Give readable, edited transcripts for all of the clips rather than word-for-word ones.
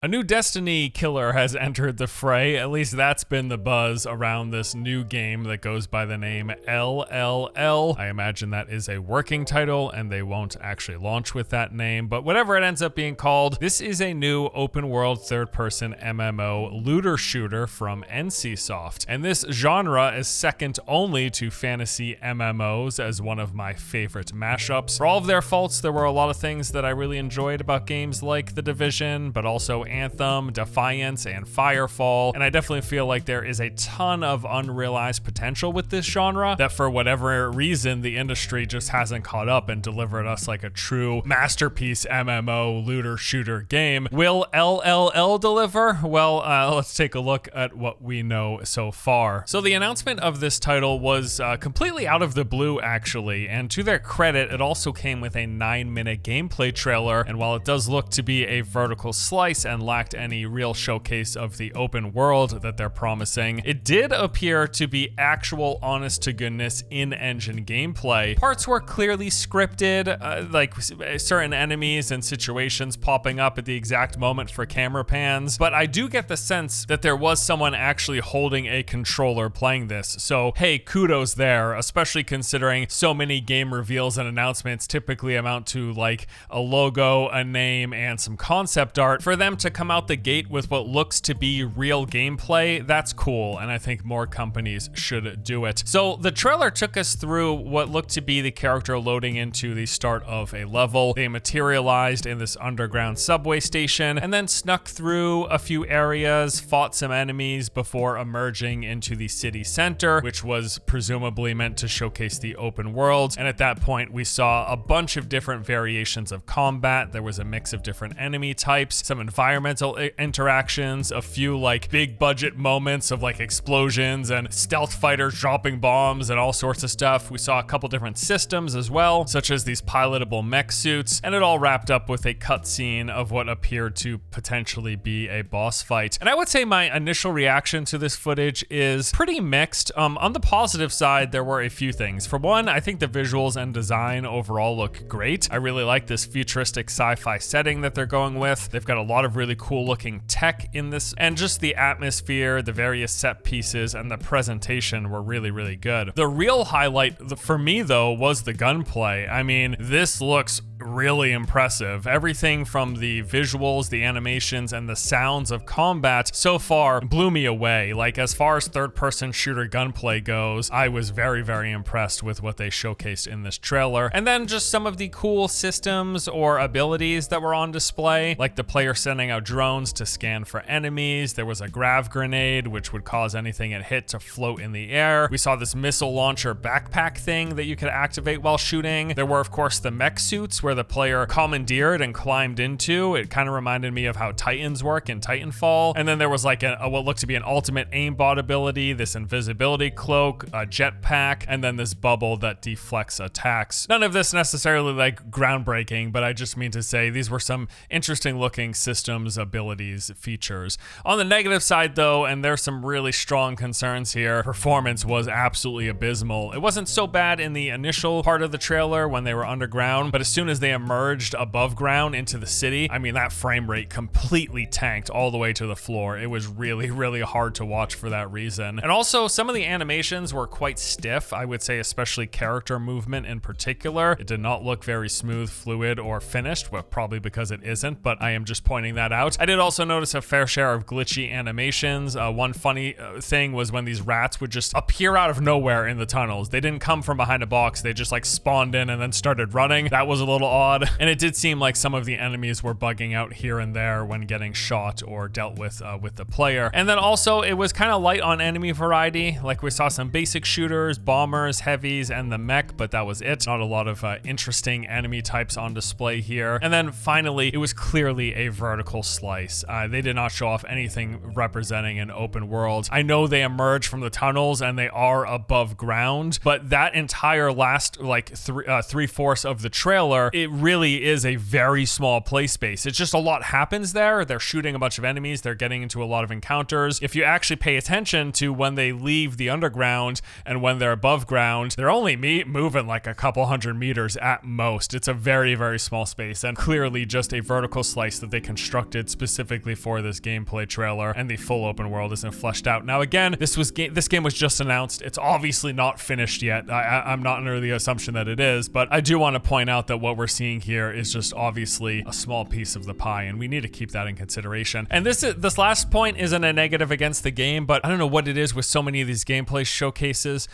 A new Destiny killer has entered the fray. At least that's been the buzz around this new game that goes by the name LLL. I imagine that is a working title and they won't actually launch with that name, but whatever it ends up being called, this is a new open world third-person MMO looter shooter from NCSoft. And this genre is second only to fantasy MMOs as one of my favorite mashups. For all of their faults, there were a lot of things that I really enjoyed about games like The Division, but also Anthem, Defiance, and Firefall, and I definitely feel like there is a ton of unrealized potential with this genre that for whatever reason the industry just hasn't caught up and delivered us like a true masterpiece MMO looter shooter game. Will LLL deliver? Well, let's take a look at what we know so far. So the announcement of this title was completely out of the blue actually, and to their credit, it also came with a 9-minute gameplay trailer, and while it does look to be a vertical slice and lacked any real showcase of the open world that they're promising, it did appear to be actual honest-to-goodness in-engine gameplay. Parts were clearly scripted, like certain enemies and situations popping up at the exact moment for camera pans, but I do get the sense that there was someone actually holding a controller playing this, so hey, kudos there, especially considering so many game reveals and announcements typically amount to like a logo, a name, and some concept art. For them to come out the gate with what looks to be real gameplay, that's cool, and I think more companies should do it. So the trailer took us through what looked to be the character loading into the start of a level. They materialized in this underground subway station and then snuck through a few areas, fought some enemies before emerging into the city center, which was presumably meant to showcase the open world. And at that point, we saw a bunch of different variations of combat. There was a mix of different enemy types, some environmental interactions, a few like big budget moments of like explosions and stealth fighters dropping bombs and all sorts of stuff. We saw a couple different systems as well, such as these pilotable mech suits, and it all wrapped up with a cutscene of what appeared to potentially be a boss fight. And I would say my initial reaction to this footage is pretty mixed. On the positive side, there were a few things. For one, I think the visuals and design overall look great. I really like this futuristic sci-fi setting that they're going with. They've got a lot of really cool looking tech in this, and just the atmosphere, the various set pieces, and the presentation were really, really good. The real highlight for me though was the gunplay. I mean, this looks really impressive. Everything from the visuals, the animations, and the sounds of combat so far blew me away. Like, as far as third-person shooter gunplay goes, I was very, very impressed with what they showcased in this trailer. And then just some of the cool systems or abilities that were on display, like the player sending out drones to scan for enemies. There was a grav grenade, which would cause anything it hit to float in the air. We saw this missile launcher backpack thing that you could activate while shooting. There were, of course, the mech suits where the player commandeered and climbed into. It kind of reminded me of how Titans work in Titanfall. And then there was like what looked to be an ultimate aimbot ability, this invisibility cloak, a jetpack, and then this bubble that deflects attacks. None of this necessarily like groundbreaking, but I just mean to say these were some interesting looking systems, abilities, features. On the negative side though, and there's some really strong concerns here, performance was absolutely abysmal. It wasn't so bad in the initial part of the trailer when they were underground, but as soon as they emerged above ground into the city, I mean, that frame rate completely tanked all the way to the floor. It was really, really hard to watch for that reason. And also, some of the animations were quite stiff, I would say, especially character movement in particular. It did not look very smooth, fluid, or finished, well, probably because it isn't, but I am just pointing that out. I did also notice a fair share of glitchy animations. One funny thing was when these rats would just appear out of nowhere in the tunnels. They didn't come from behind a box, they just like spawned in and then started running. That was a little odd, and it did seem like some of the enemies were bugging out here and there when getting shot or dealt with the player. And then also, it was kind of light on enemy variety. Like, we saw some basic shooters, bombers, heavies, and the mech, but that was it. Not a lot of interesting enemy types on display here. And then finally, it was clearly a vertical slice. They did not show off anything representing an open world. I know they emerge from the tunnels and they are above ground, but that entire last like three-fourths of the trailer it really is a very small play space. It's just a lot happens there. They're shooting a bunch of enemies. They're getting into a lot of encounters. If you actually pay attention to when they leave the underground and when they're above ground, they're only moving like a couple hundred meters at most. It's a very, very small space, and clearly just a vertical slice that they constructed specifically for this gameplay trailer, and the full open world isn't fleshed out. Now again, this game was just announced. It's obviously not finished yet. I'm not under the assumption that it is, but I do want to point out that what we're seeing here is just obviously a small piece of the pie, and we need to keep that in consideration. And this last point isn't a negative against the game, but I don't know what it is with so many of these gameplay showcases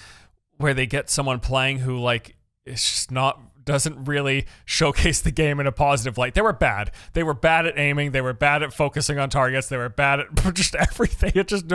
where they get someone playing who, like, it's just doesn't really showcase the game in a positive light. They were bad. They were bad at aiming. They were bad at focusing on targets. They were bad at just everything. It just,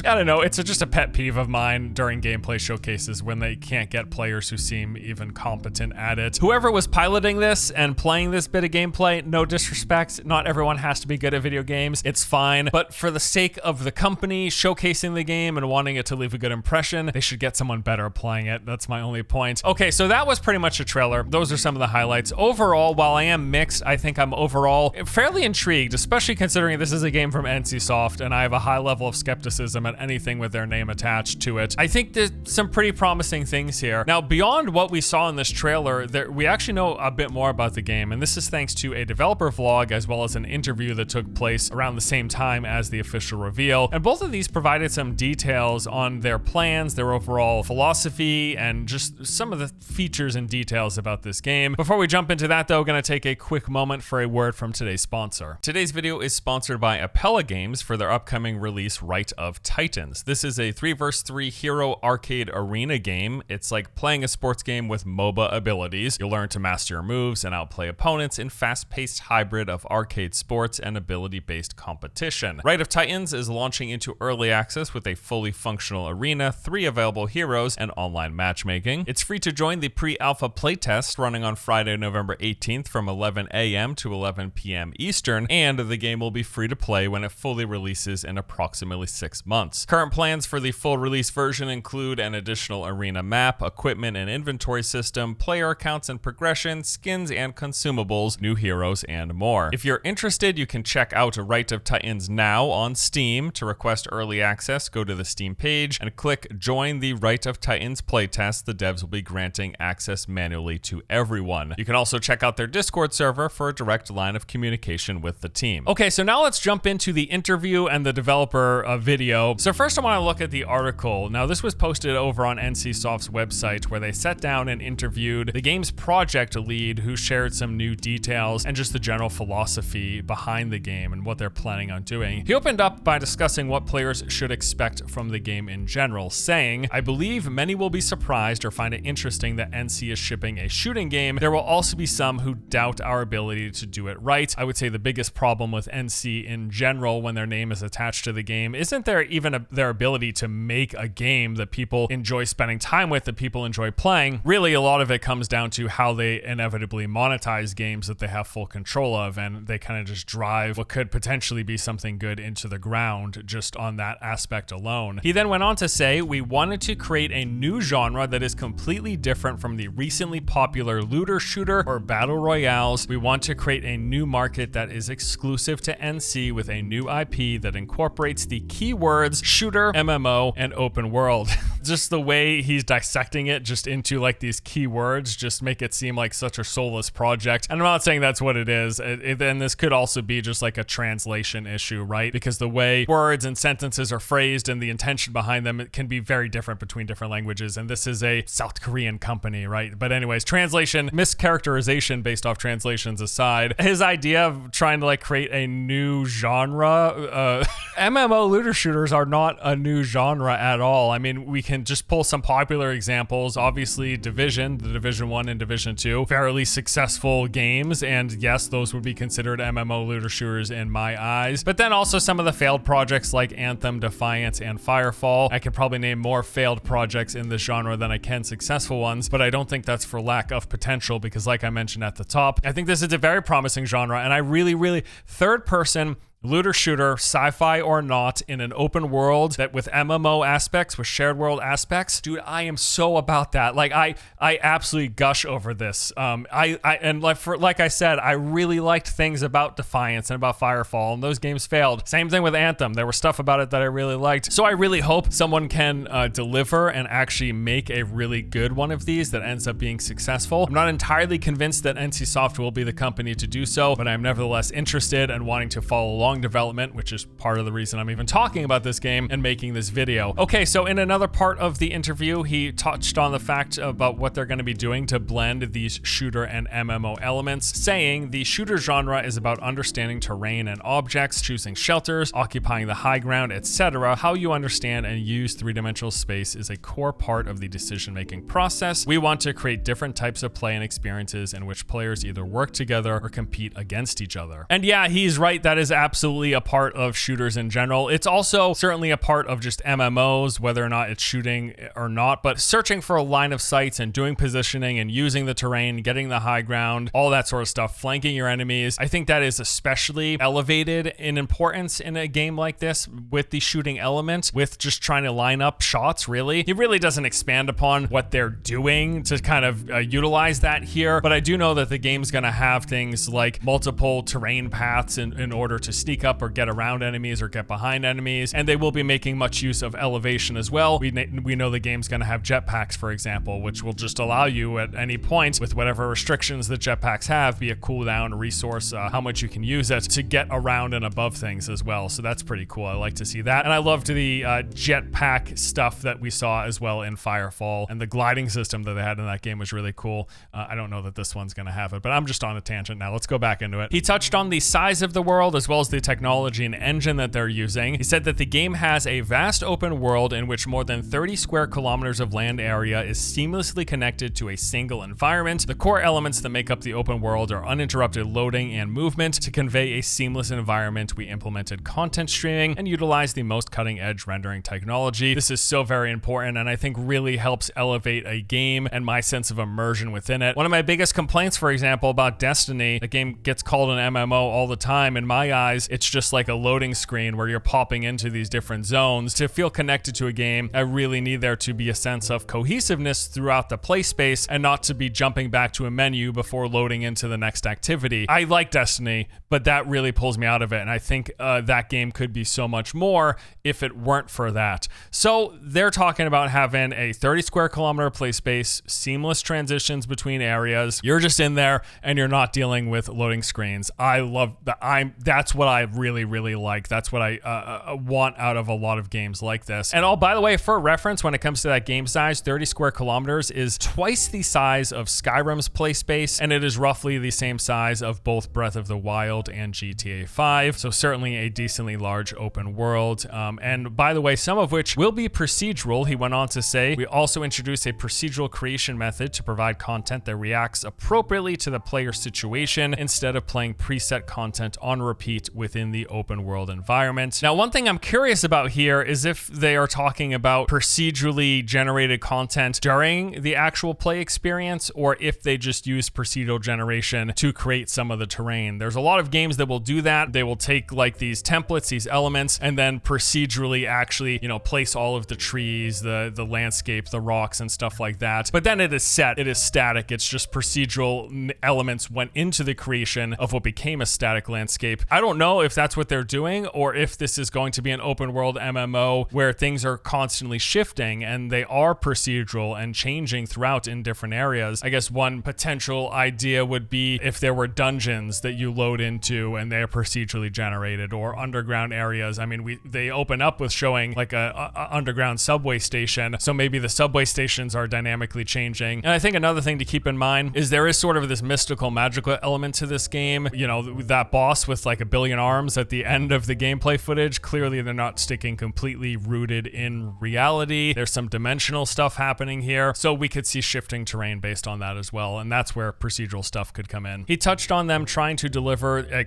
I don't know. It's just a pet peeve of mine during gameplay showcases when they can't get players who seem even competent at it. Whoever was piloting this and playing this bit of gameplay, no disrespect. Not everyone has to be good at video games. It's fine. But for the sake of the company showcasing the game and wanting it to leave a good impression, they should get someone better playing it. That's my only point. Okay, so that was pretty much a trailer. Those are some of the highlights. Overall, while I am mixed, I think I'm overall fairly intrigued, especially considering this is a game from NCSoft and I have a high level of skepticism at anything with their name attached to it. I think there's some pretty promising things here. Now, beyond what we saw in this trailer, we actually know a bit more about the game, and this is thanks to a developer vlog as well as an interview that took place around the same time as the official reveal. And both of these provided some details on their plans, their overall philosophy, and just some of the features and details about this game. Before we jump into that though, gonna take a quick moment for a word from today's sponsor. Today's video is sponsored by Appella Games for their upcoming release, Right of Titans. This is a 3v3 hero arcade arena game. It's like playing a sports game with MOBA abilities. You'll learn to master your moves and outplay opponents in fast-paced hybrid of arcade sports and ability-based competition. Right of Titans is launching into early access with a fully functional arena, 3 available heroes, and online matchmaking. It's free to join the pre-alpha playtest running on Friday, November 18th from 11 a.m. to 11 p.m. Eastern, and the game will be free to play when it fully releases in approximately 6 months. Current plans for the full release version include an additional arena map, equipment and inventory system, player accounts and progression, skins and consumables, new heroes, and more. If you're interested, you can check out Right of Titans now on Steam. To request early access, go to the Steam page and click Join the Right of Titans playtest. The devs will be granting access manually to everyone. You can also check out their Discord server for a direct line of communication with the team. Okay, so now let's jump into the interview and the developer video. So first I want to look at the article. Now this was posted over on NCSoft's website where they sat down and interviewed the game's project lead, who shared some new details and just the general philosophy behind the game and what they're planning on doing. He opened up by discussing what players should expect from the game in general, saying, "I believe many will be surprised or find it interesting that NC is shipping a shooting game. There will also be some who doubt our ability to do it right. I would say the biggest problem with NC in general when their name is attached to the game isn't their ability to make a game that people enjoy spending time with, that people enjoy playing. Really, a lot of it comes down to how they inevitably monetize games that they have full control of, and they kind of just drive what could potentially be something good into the ground just on that aspect alone." He then went on to say, "We wanted to create a new genre that is completely different from the recently popular looter shooter or battle royales. We want to create a new market that is exclusive to NC with a new IP that incorporates the keywords shooter, MMO, and open world." Just the way he's dissecting it just into like these keywords just make it seem like such a soulless project. And I'm not saying that's what it is. And this could also be just like a translation issue, right? Because the way words and sentences are phrased and the intention behind them, it can be very different between different languages. And this is a South Korean company, right? But anyways, translation, mischaracterization based off translations aside, his idea of trying to like create a new genre, MMO looter shooters are not a new genre at all. I mean, we can just pull some popular examples. Obviously, Division, the Division 1 and Division 2, fairly successful games, and yes, those would be considered MMO looter shooters in my eyes. But then also some of the failed projects like Anthem, Defiance, and Firefall. I could probably name more failed projects in this genre than I can successful ones, but I don't think that's for lack of potential, because like I mentioned at the top, I think this is a very promising genre, and I really, third person Looter shooter, sci-fi or not, in an open world that with MMO aspects, with shared world aspects. Dude, I am so about that. Like I absolutely gush over this. Like I said, I really liked things about Defiance and about Firefall, and those games failed. Same thing with Anthem. There was stuff about it that I really liked. So I really hope someone can deliver and actually make a really good one of these that ends up being successful. I'm not entirely convinced that NCSoft will be the company to do so, but I'm nevertheless interested and wanting to follow along development, which is part of the reason I'm even talking about this game and making this video. Okay, so in another part of the interview, he touched on the fact about what they're going to be doing to blend these shooter and MMO elements, saying the shooter genre is about understanding terrain and objects, choosing shelters, occupying the high ground, etc. How you understand and use three-dimensional space is a core part of the decision-making process. We want to create different types of play and experiences in which players either work together or compete against each other. And yeah, he's right. That is absolutely a part of shooters in general. It's also certainly a part of just MMOs, whether or not it's shooting or not, but searching for a line of sights and doing positioning and using the terrain, getting the high ground, all that sort of stuff, flanking your enemies. I think that is especially elevated in importance in a game like this with the shooting element, with just trying to line up shots, really. He really doesn't expand upon what they're doing to kind of utilize that here, but I do know that the game's gonna have things like multiple terrain paths in order to sneak up or get around enemies or get behind enemies, and they will be making much use of elevation as well. We know the game's going to have jetpacks, for example, which will just allow you at any point, with whatever restrictions the jetpacks have, be a cooldown resource, how much you can use it to get around and above things as well. So that's pretty cool. I like to see that. And I loved the jetpack stuff that we saw as well in Firefall, and the gliding system that they had in that game was really cool. I don't know that this one's going to have it, but I'm just on a tangent now. Let's go back into it. He touched on the size of the world as well as the technology and engine that they're using. He said that the game has a vast open world in which more than 30 square kilometers of land area is seamlessly connected to a single environment. The core elements that make up the open world are uninterrupted loading and movement. To convey a seamless environment, we implemented content streaming and utilized the most cutting-edge rendering technology. This is so very important, and I think really helps elevate a game and my sense of immersion within it. One of my biggest complaints, for example, about Destiny, the game gets called an MMO all the time. In my eyes, it's just like a loading screen where you're popping into these different zones. To feel connected to a game, I really need there to be a sense of cohesiveness throughout the play space and not to be jumping back to a menu before loading into the next activity. I like Destiny, but that really pulls me out of it, and I think that game could be so much more if it weren't for that. So they're talking about having a 30 square kilometer play space, seamless transitions between areas. You're just in there and you're not dealing with loading screens. I love that. That's what I really like. That's what I want out of a lot of games like this. And by the way, for reference, when it comes to that game size, 30 square kilometers is twice the size of Skyrim's play space, and it is roughly the same size of both Breath of the Wild and GTA 5. So certainly a decently large open world. And by the way, some of which will be procedural. He went on to say, we also introduced a procedural creation method to provide content that reacts appropriately to the player situation instead of playing preset content on repeat within the open world environment. Now, one thing I'm curious about here is if they are talking about procedurally generated content during the actual play experience, or if they just use procedural generation to create some of the terrain. There's a lot of games that will do that. They will take like these templates, these elements, and then procedurally actually, place all of the trees, the landscape, the rocks and stuff like that. But then it is set, it is static. It's just procedural elements went into the creation of what became a static landscape. I don't know if that's what they're doing, or if this is going to be an open world MMO where things are constantly shifting and they are procedural and changing throughout in different areas. I guess one potential idea would be if there were dungeons that you load into and they're procedurally generated, or underground areas. I mean, they open up with showing like a underground subway station, so maybe the subway stations are dynamically changing. And I think another thing to keep in mind is there is sort of this mystical, magical element to this game. That boss with like a billion arms at the end of the gameplay footage, clearly they're not sticking completely rooted in reality. There's some dimensional stuff happening here, so we could see shifting terrain based on that as well, and that's where procedural stuff could come in. He touched on them trying to deliver a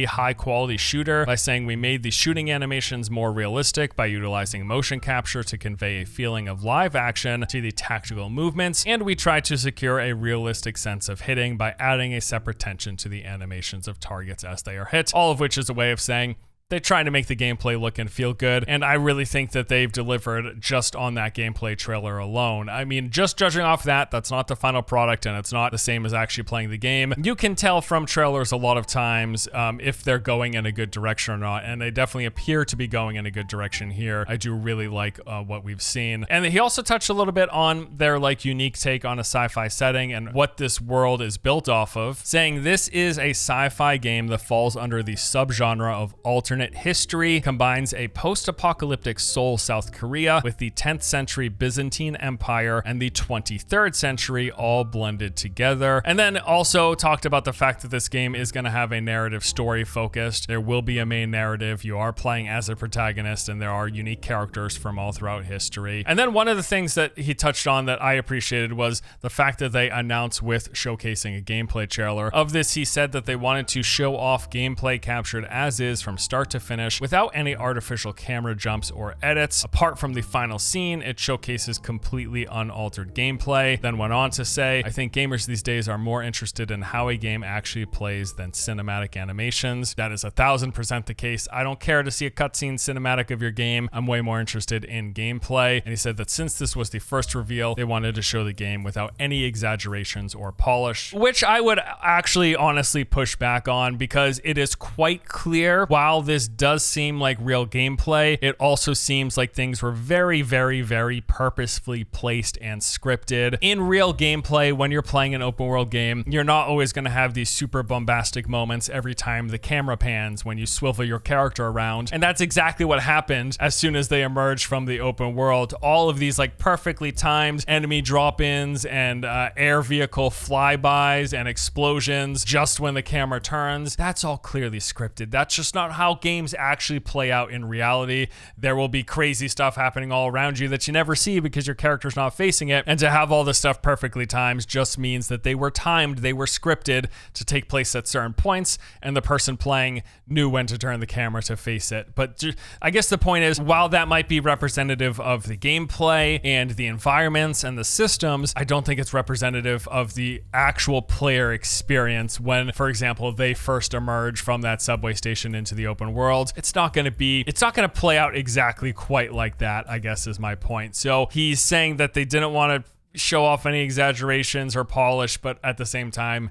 high quality shooter by saying, we made the shooting animations more realistic by utilizing motion capture to convey a feeling of live action to the tactical movements, and we tried to secure a realistic sense of hitting by adding a separate tension to the animations of targets as they are hit. All of which is a way of saying they're trying to make the gameplay look and feel good, and I really think that they've delivered just on that gameplay trailer alone. I mean, just judging off that, that's not the final product, and it's not the same as actually playing the game. You can tell from trailers a lot of times if they're going in a good direction or not, and they definitely appear to be going in a good direction here. I do really like what we've seen. And he also touched a little bit on their like unique take on a sci-fi setting and what this world is built off of, saying this is a sci-fi game that falls under the subgenre of alternate history, combines a post-apocalyptic Seoul, South Korea with the 10th century Byzantine Empire and the 23rd century all blended together. And then also talked about the fact that this game is going to have a narrative story focused. There will be a main narrative. You are playing as a protagonist, and there are unique characters from all throughout history. And then one of the things that he touched on that I appreciated was the fact that they announced with showcasing a gameplay trailer. Of this, he said that they wanted to show off gameplay captured as is from start to finish without any artificial camera jumps or edits. Apart from the final scene, it showcases completely unaltered gameplay. Then went on to say, I think gamers these days are more interested in how a game actually plays than cinematic animations. That is 1000% the case. I don't care to see a cutscene cinematic of your game. I'm way more interested in gameplay. And he said that since this was the first reveal, they wanted to show the game without any exaggerations or polish, which I would actually honestly push back on, because it is quite clear while this does seem like real gameplay, it also seems like things were very, very, very purposefully placed and scripted. In real gameplay, when you're playing an open world game, you're not always going to have these super bombastic moments every time the camera pans when you swivel your character around. And that's exactly what happened as soon as they emerged from the open world. All of these like perfectly timed enemy drop-ins and air vehicle flybys and explosions just when the camera turns, that's all clearly scripted. That's just not how games actually play out in reality. There will be crazy stuff happening all around you that you never see because your character's not facing it. And to have all this stuff perfectly timed just means that they were timed, they were scripted to take place at certain points, and the person playing knew when to turn the camera to face it. But I guess the point is, while that might be representative of the gameplay and the environments and the systems, I don't think it's representative of the actual player experience when, for example, they first emerge from that subway station into the open world. It's not going to play out exactly quite like that, I guess is my point. So he's saying that they didn't want to show off any exaggerations or polish, but at the same time,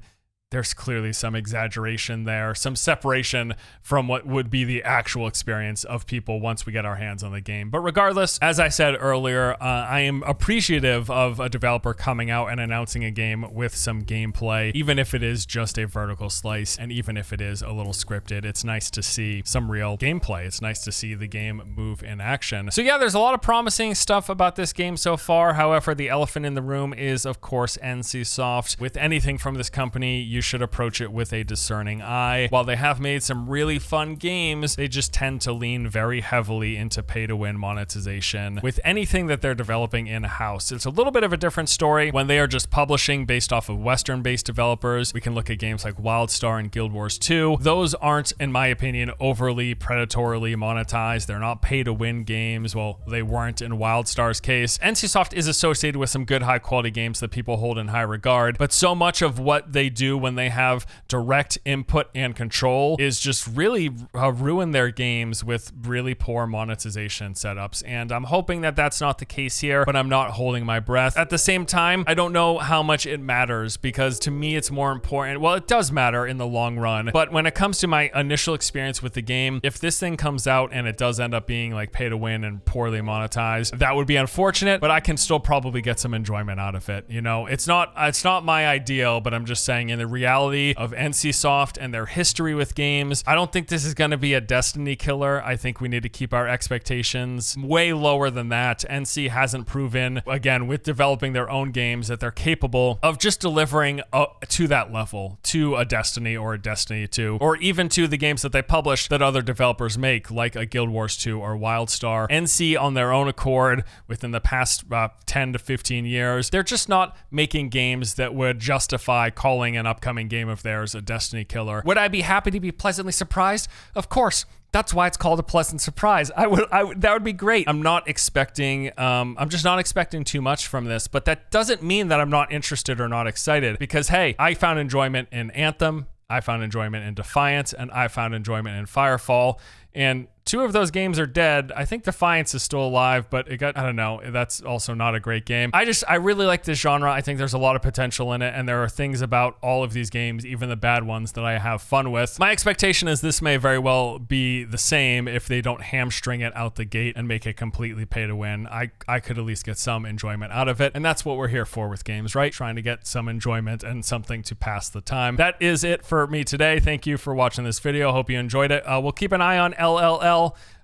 there's clearly some exaggeration there, some separation from what would be the actual experience of people once we get our hands on the game. But regardless, as I said earlier, I am appreciative of a developer coming out and announcing a game with some gameplay, even if it is just a vertical slice, and even if it is a little scripted. It's nice to see some real gameplay. It's nice to see the game move in action. So yeah, there's a lot of promising stuff about this game so far. However, the elephant in the room is, of course, NCSoft. With anything from this company, you should approach it with a discerning eye. While they have made some really fun games, they just tend to lean very heavily into pay-to-win monetization with anything that they're developing in-house. It's a little bit of a different story when they are just publishing based off of Western-based developers. We can look at games like WildStar and Guild Wars 2. Those aren't, in my opinion, overly predatorily monetized. They're not pay-to-win games. Well, they weren't in WildStar's case. NCSoft is associated with some good high-quality games that people hold in high regard, but so much of what they do when they have direct input and control is just really ruin their games with really poor monetization setups. And I'm hoping that that's not the case here, but I'm not holding my breath. At the same time, I don't know how much it matters, because to me it's more important. Well, it does matter in the long run, but when it comes to my initial experience with the game, if this thing comes out and it does end up being like pay to win and poorly monetized, that would be unfortunate, but I can still probably get some enjoyment out of it. You know, it's not my ideal, but I'm just saying in the reality of NCSoft and their history with games, I don't think this is going to be a Destiny killer. I think we need to keep our expectations way lower than that. NC hasn't proven, again, with developing their own games, that they're capable of just delivering to that level, to a Destiny or a Destiny 2, or even to the games that they publish that other developers make, like a Guild Wars 2 or WildStar. NC, on their own accord, within the past 10 to 15 years, they're just not making games that would justify calling an upcoming game of theirs a Destiny killer. Would I be happy to be pleasantly surprised? Of course. That's why it's called a pleasant surprise. That would be great. I'm just not expecting too much from this, but that doesn't mean that I'm not interested or not excited, because hey, I found enjoyment in Anthem. I found enjoyment in Defiance, and I found enjoyment in Firefall. And 2 of those games are dead. I think Defiance is still alive, but I don't know. That's also not a great game. I really like this genre. I think there's a lot of potential in it, and there are things about all of these games, even the bad ones, that I have fun with. My expectation is this may very well be the same if they don't hamstring it out the gate and make it completely pay to win. I could at least get some enjoyment out of it, and that's what we're here for with games, right? Trying to get some enjoyment and something to pass the time. That is it for me today. Thank you for watching this video. Hope you enjoyed it. We'll keep an eye on LLL.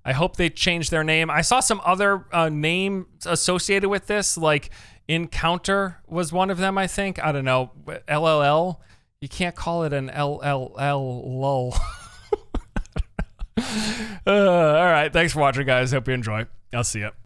I hope they change their name. I saw some other names associated with this, like Encounter was one of them, I think. I don't know. LLL? You can't call it an LLL lol. All right. Thanks for watching, guys. Hope you enjoy. I'll see you.